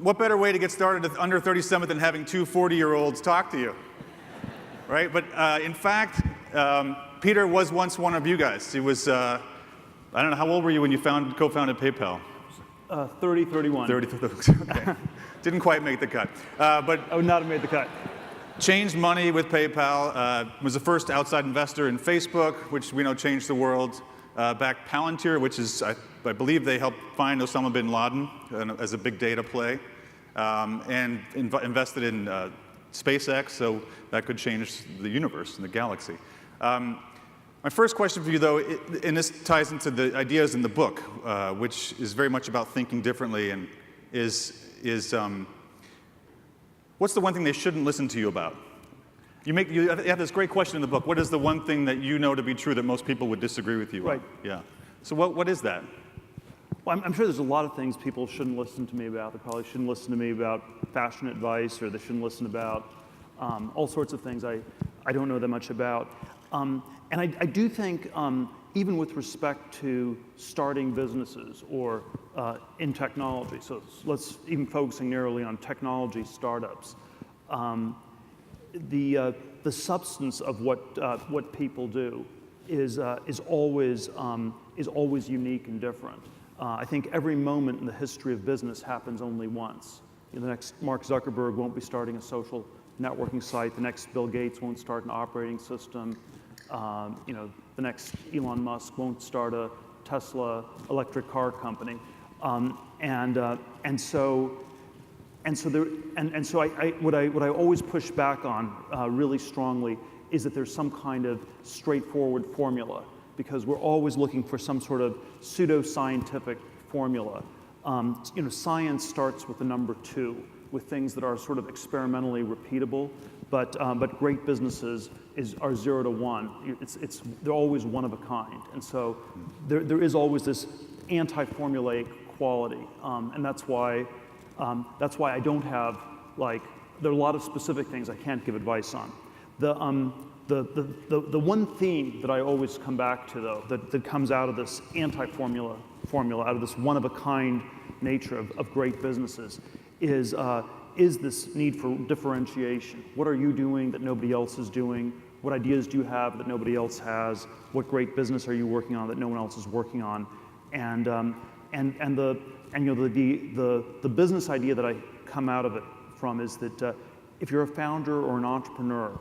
what better way to get started at Under 30 Summit than having two 40-year-olds talk to you, right? But in fact, Peter was once one of you guys. He was, I don't know, how old were you when you co-founded PayPal? 30, 31. 30, okay. Didn't quite make the cut. But I would not have made the cut. Changed money with PayPal, was the first outside investor in Facebook, which we know changed the world. Backed Palantir, which is, I believe they helped find Osama bin Laden as a big data play, and invested in SpaceX, so that could change the universe and the galaxy. My first question for you, though, and this ties into the ideas in the book, which is very much about thinking differently, and is what's the one thing they shouldn't listen to you about? You have this great question in the book. What is the one thing that you know to be true that most people would disagree with you on? Right. Yeah. So what is that? Well, I'm sure there's a lot of things people shouldn't listen to me about. They probably shouldn't listen to me about fashion advice, or they shouldn't listen about all sorts of things I don't know that much about. And I do think, even with respect to starting businesses or in technology, so let's even focusing narrowly on technology startups, the substance of what people do is always unique and different. I think every moment in the history of business happens only once. The next Mark Zuckerberg won't be starting a social networking site. The next Bill Gates won't start an operating system. The next Elon Musk won't start a Tesla electric car company. What I always push back on really strongly is that there's some kind of straightforward formula, because we're always looking for some sort of pseudo-scientific formula. Science starts with the number 2, with things that are sort of experimentally repeatable, but great businesses are 0 to 1. They're always one of a kind, and so there is always this anti-formulaic quality, and that's why I don't have, there are a lot of specific things I can't give advice on. The one theme that I always come back to, though, that comes out of this anti-formula, out of this one-of-a-kind nature of great businesses, is this need for differentiation. What are you doing that nobody else is doing? What ideas do you have that nobody else has? What great business are you working on that no one else is working on? And the business idea that I come out of it from is that if you're a founder or an entrepreneur,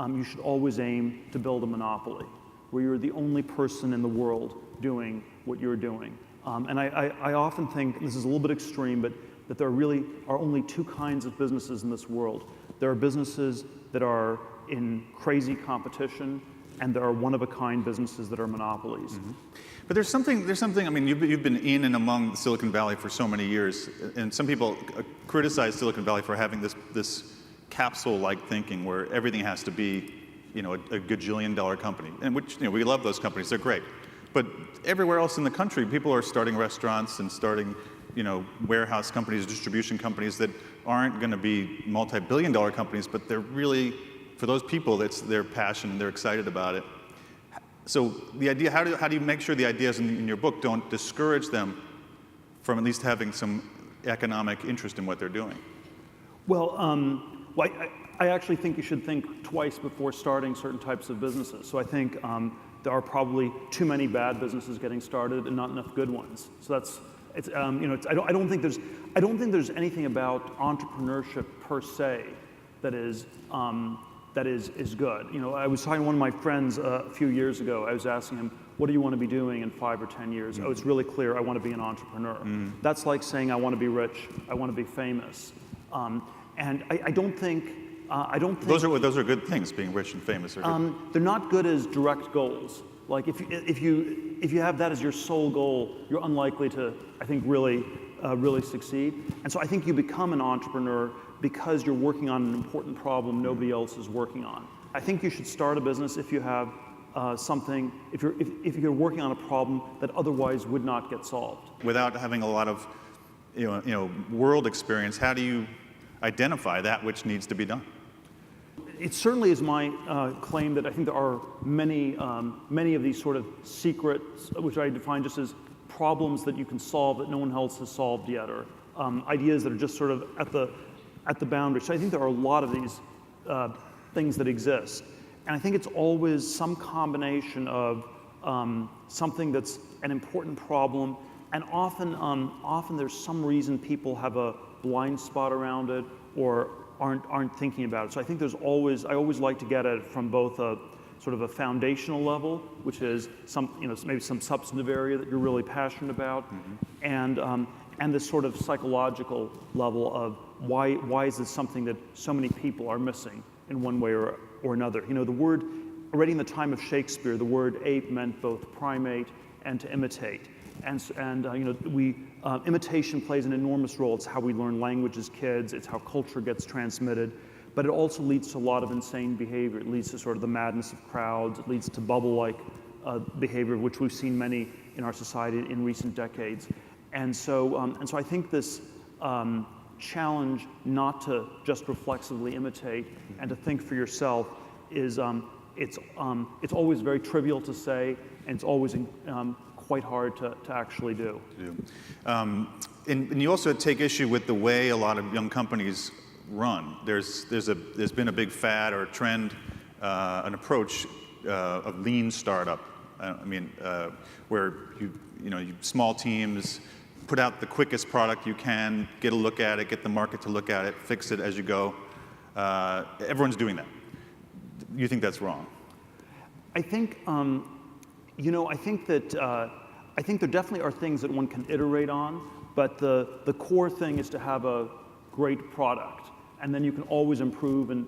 you should always aim to build a monopoly where you're the only person in the world doing what you're doing. And I often think, this is a little bit extreme, but that there really are only 2 kinds of businesses in this world. There are businesses that are in crazy competition, and there are one-of-a-kind businesses that are monopolies. Mm-hmm. But there's something, I mean, you've been in and among Silicon Valley for so many years, and some people criticize Silicon Valley for having this capsule-like thinking where everything has to be, a gajillion-dollar company, and which, we love those companies, they're great. But everywhere else in the country, people are starting restaurants and starting, warehouse companies, distribution companies that aren't going to be multi-billion-dollar companies, but they're really, for those people, that's their passion, they're excited about it. So the idea, how do you make sure the ideas in your book don't discourage them from at least having some economic interest in what they're doing? Well, I actually think you should think twice before starting certain types of businesses. So I think there are probably too many bad businesses getting started and not enough good ones. So I don't think there's anything about entrepreneurship per se that is good. I was talking to one of my friends a few years ago. I was asking him, what do you want to be doing in 5 or 10 years? Mm-hmm. Oh, it's really clear, I want to be an entrepreneur. Mm-hmm. That's like saying I want to be rich, I want to be famous. And I don't think those are good things, being rich and famous. They're not good as direct goals. Like if you have that as your sole goal, you're unlikely to, I think, really succeed. And so I think you become an entrepreneur because you're working on an important problem nobody else is working on. I think you should start a business if you have something, if you're working on a problem that otherwise would not get solved. Without having a lot of world experience, how do you identify that which needs to be done? It certainly is my claim that I think there are many of these sort of secrets, which I define just as problems that you can solve that no one else has solved yet, or ideas that are just sort of at the boundary. So I think there are a lot of these things that exist. And I think it's always some combination of something that's an important problem, and often there's some reason people have a blind spot around it or aren't thinking about it. So I think I always like to get at it from both a sort of a foundational level, which is maybe some substantive area that you're really passionate about, and this sort of psychological level of why is this something that so many people are missing in one way or another. The word, already in the time of Shakespeare, the word ape meant both primate and to imitate. And imitation plays an enormous role. It's how we learn language as kids. It's how culture gets transmitted. But it also leads to a lot of insane behavior. It leads to sort of the madness of crowds. It leads to bubble-like behavior, which we've seen many in our society in recent decades. And so I think this challenge not to just reflexively imitate and to think for yourself is it's always very trivial to say, and it's always quite hard to actually do. And you also take issue with the way a lot of young companies run. There's been a big fad or trend, an approach of lean startup. Where you small teams put out the quickest product you can, get a look at it, get the market to look at it, fix it as you go. Everyone's doing that. You think that's wrong? I think I think there definitely are things that one can iterate on, but the core thing is to have a great product, and then you can always improve and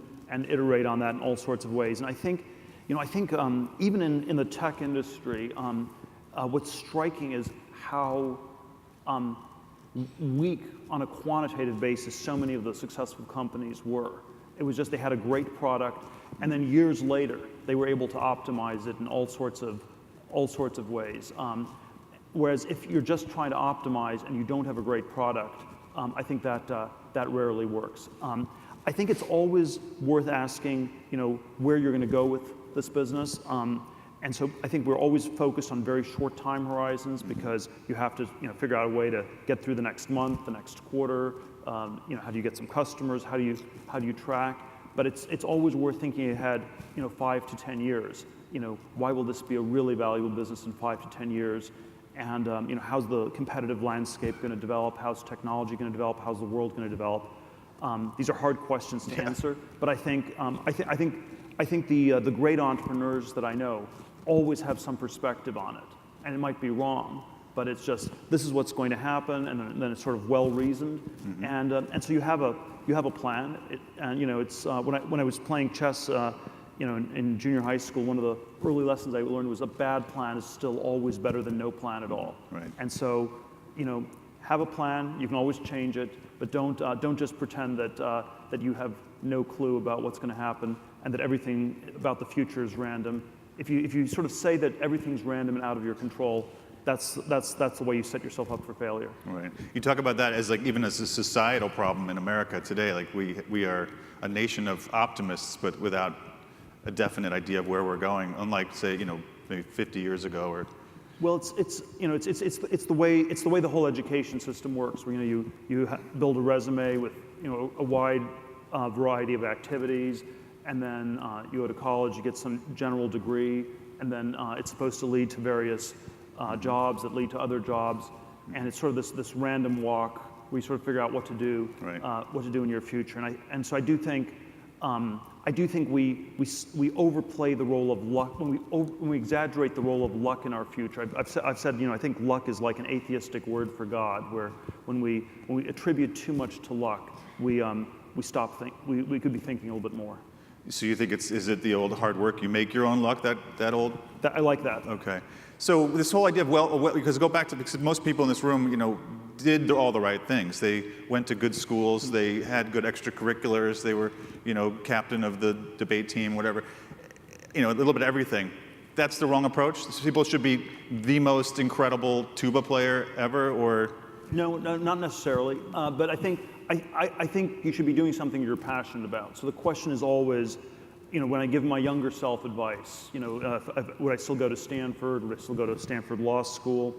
iterate on that in all sorts of ways. And I think even in the tech industry, what's striking is how weak on a quantitative basis so many of the successful companies were. It was just they had a great product, and then years later they were able to optimize it in all sorts of ways. Whereas if you're just trying to optimize and you don't have a great product, I think that rarely works. I think it's always worth asking, where you're going to go with this business. And so I think we're always focused on very short time horizons because you have to figure out a way to get through the next month, the next quarter. How do you get some customers? How do you track? But it's always worth thinking ahead, 5 to 10 years. Why will this be a really valuable business in 5 to 10 years? And how's the competitive landscape going to develop? How's technology going to develop? How's the world going to develop? These are hard questions to answer, but I think the great entrepreneurs that I know always have some perspective on it, and it might be wrong, but it's just this is what's going to happen, and then it's sort of well reasoned, and so you have a plan. It's when I was playing chess. In junior high school, one of the early lessons I learned was a bad plan is still always better than no plan at all. Right. And so, have a plan. You can always change it, but don't just pretend that you have no clue about what's going to happen and that everything about the future is random. If you sort of say that everything's random and out of your control, that's the way you set yourself up for failure. Right. You talk about that as even as a societal problem in America today. Like we are a nation of optimists, but without a definite idea of where we're going, unlike say maybe 50 years ago or. Well, it's the way the whole education system works. Where you build a resume with a wide variety of activities, and then you go to college, you get some general degree, and then it's supposed to lead to various jobs that lead to other jobs, and it's sort of this random walk where you sort of figure out what to do, what to do in your future. And so I do think we overplay the role of luck when we exaggerate the role of luck in our future. I've said I think luck is like an atheistic word for God, where when we attribute too much to luck, we we could be thinking a little bit more. So you think is it the old hard work, you make your own luck, that old? I like that. Okay. So this whole idea of because because most people in this room, did all the right things. They went to good schools, they had good extracurriculars, they were, captain of the debate team, whatever. A little bit of everything. That's the wrong approach? People should be the most incredible tuba player ever, or? No, not necessarily. But I think you should be doing something you're passionate about. So the question is always, when I give my younger self advice, would I still go to Stanford? Would I still go to Stanford Law School?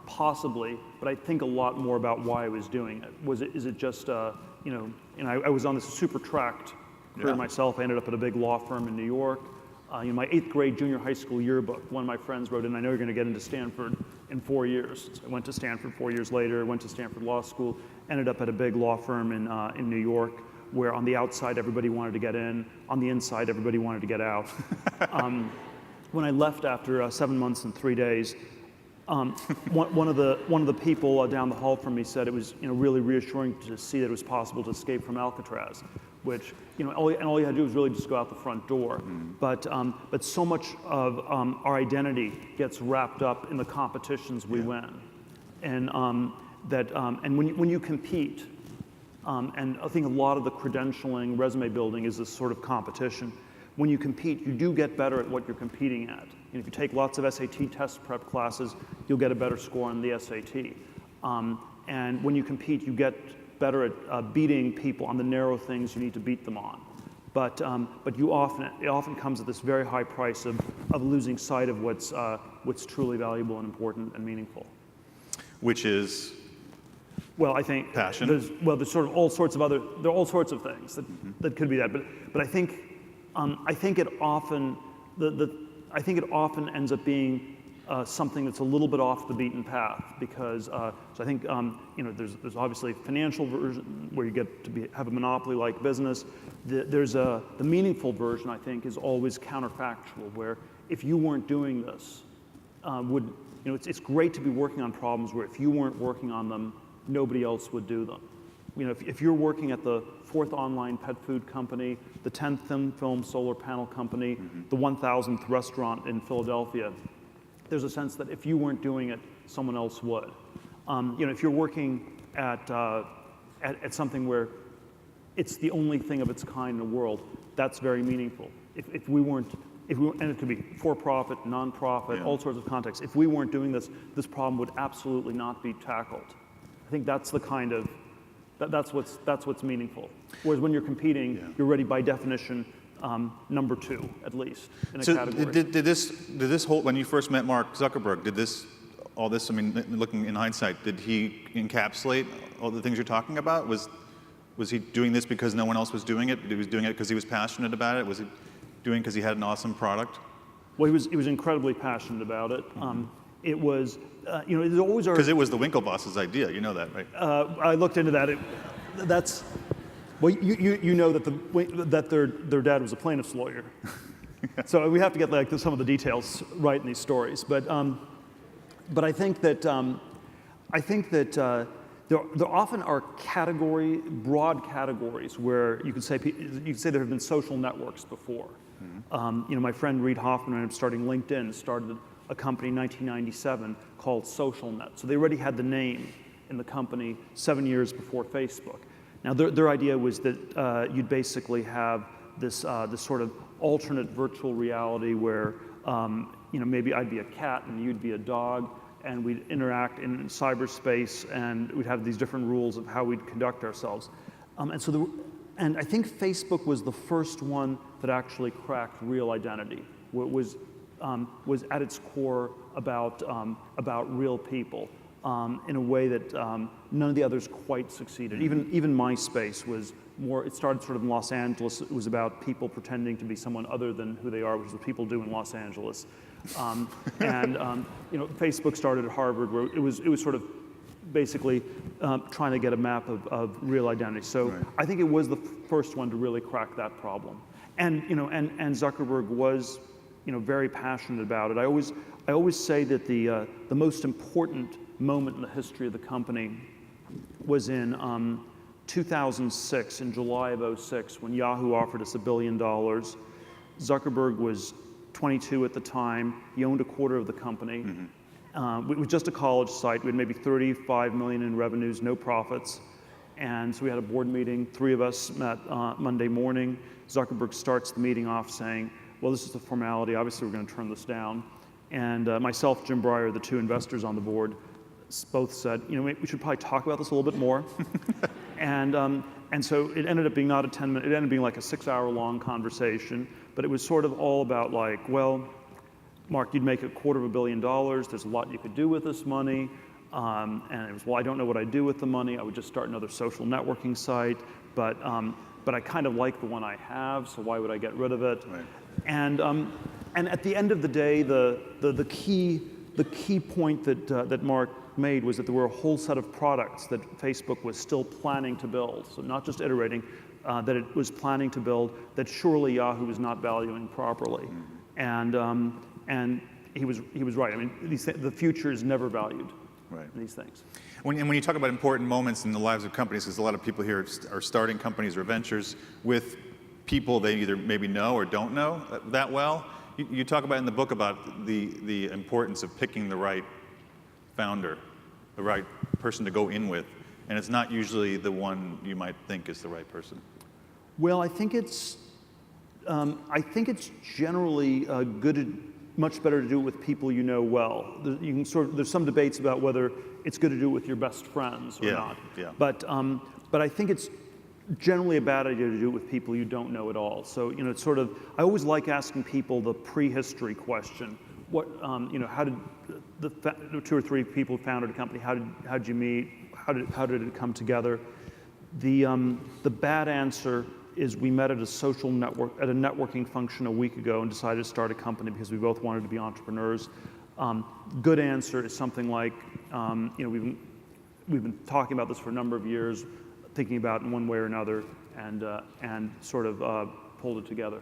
Possibly, but I think a lot more about why I was doing it. Is it just, and I was on this super tracked career myself. I ended up at a big law firm in New York. My 8th grade junior high school yearbook, one of my friends wrote in, "I know you're going to get into Stanford in 4 years." So I went to Stanford 4 years later, went to Stanford Law School, ended up at a big law firm in New York, where on the outside everybody wanted to get in, on the inside everybody wanted to get out. When I left after 7 months and 3 days, one of the people down the hall from me said it was really reassuring to see that it was possible to escape from Alcatraz, which all you had to do was really just go out the front door. But so much of our identity gets wrapped up in the competitions we win, and when you compete, and I think a lot of the credentialing, resume building is this sort of competition. When you compete, you do get better at what you're competing at. If you take lots of SAT test prep classes, you'll get a better score on the SAT. And when you compete, you get better at beating people on the narrow things you need to beat them on. But it often comes at this very high price of losing sight of what's truly valuable and important and meaningful. Which is? Well, I think passion. There's sort of all sorts of things that could be that. But I think it often ends up being something that's a little bit off the beaten path, because so I think there's obviously a financial version where you get to have a monopoly-like business. The meaningful version, I think, is always counterfactual, where if you weren't doing this, it's great to be working on problems where if you weren't working on them, nobody else would do them. If you're working at the 4th online pet food company, the 10th thin film solar panel company, the 1,000th restaurant in Philadelphia, there's a sense that if you weren't doing it, someone else would. If you're working at something where it's the only thing of its kind in the world, that's very meaningful. If we weren't, and it could be for-profit, non-profit, all sorts of contexts. If we weren't doing this, this problem would absolutely not be tackled. I think that's the kind of that's what's meaningful. Whereas when you're competing, you're already by definition number 2 at least in a category. Did this whole, when you first met Mark Zuckerberg, all this? I mean, looking in hindsight, did he encapsulate all the things you're talking about? Was he doing this because no one else was doing it? He was doing it because he was passionate about it? Was he doing it because he had an awesome product? Well, he was incredibly passionate about it. It was, there's always because it was the Winklevoss's idea. You know that, right? I looked into that. Well, you know that their dad was a plaintiff's lawyer, so we have to get some of the details right in these stories. But I think that there often are broad categories where you could say there have been social networks before. My friend Reid Hoffman ended up starting LinkedIn, started a company in 1997 called SocialNet. So they already had the name in the company 7 years before Facebook. Now their idea was that you'd basically have this sort of alternate virtual reality where maybe I'd be a cat and you'd be a dog, and we'd interact in cyberspace, and we'd have these different rules of how we'd conduct ourselves. And I think Facebook was the first one that actually cracked real identity. Was at its core about real people in a way that none of the others quite succeeded. Even MySpace was more. It started sort of in Los Angeles. It was about people pretending to be someone other than who they are, which is what people do in Los Angeles. Facebook started at Harvard, where it was sort of basically trying to get a map of real identity. So right. I think it was the first one to really crack that problem. And Zuckerberg was very passionate about it. I always say that the most important moment in the history of the company was in 2006, in July of 2006, when Yahoo offered us $1 billion. Zuckerberg was 22 at the time. He owned a quarter of the company. It was just a college site. We had maybe $35 million in revenues, no profits. And so we had a board meeting. 3 of us met Monday morning. Zuckerberg starts the meeting off saying, well, this is a formality. Obviously, we're going to turn this down. And myself, Jim Breyer, the 2 investors on the board, both said, we should probably talk about this a little bit more. And so it ended up being not a 10-minute, it ended up being like a 6-hour-long conversation. But it was sort of all about Mark, you'd make $250 million. There's a lot you could do with this money. And it was, well, I don't know what I'd do with the money. I would just start another social networking site. But I kind of like the one I have, so why would I get rid of it? Right. And at the end of the day, the key point that Mark made was that there were a whole set of products that Facebook was still planning to build. So not just iterating, that it was planning to build that surely Yahoo was not valuing properly. And he was right. I mean, the future is never valued. Right. These things. When you talk about important moments in the lives of companies, because a lot of people here are starting companies or ventures with people they either maybe know or don't know that well. You talk about in the book about the importance of picking the right founder, the right person to go in with, and it's not usually the one you might think is the right person. Well, I think it's generally much better to do it with people you know well. There's some debates about whether it's good to do it with your best friends or not. Yeah. But I think it's generally a bad idea to do it with people you don't know at all. So it's sort of, I always like asking people the prehistory question. What how did the 2 or 3 people who founded a company? How did you meet? How did it come together? The bad answer is we met at a social network, at a networking function a week ago and decided to start a company because we both wanted to be entrepreneurs. Good answer is something like, we've been talking about this for a number of years, thinking about it in one way or another, and sort of pulled it together.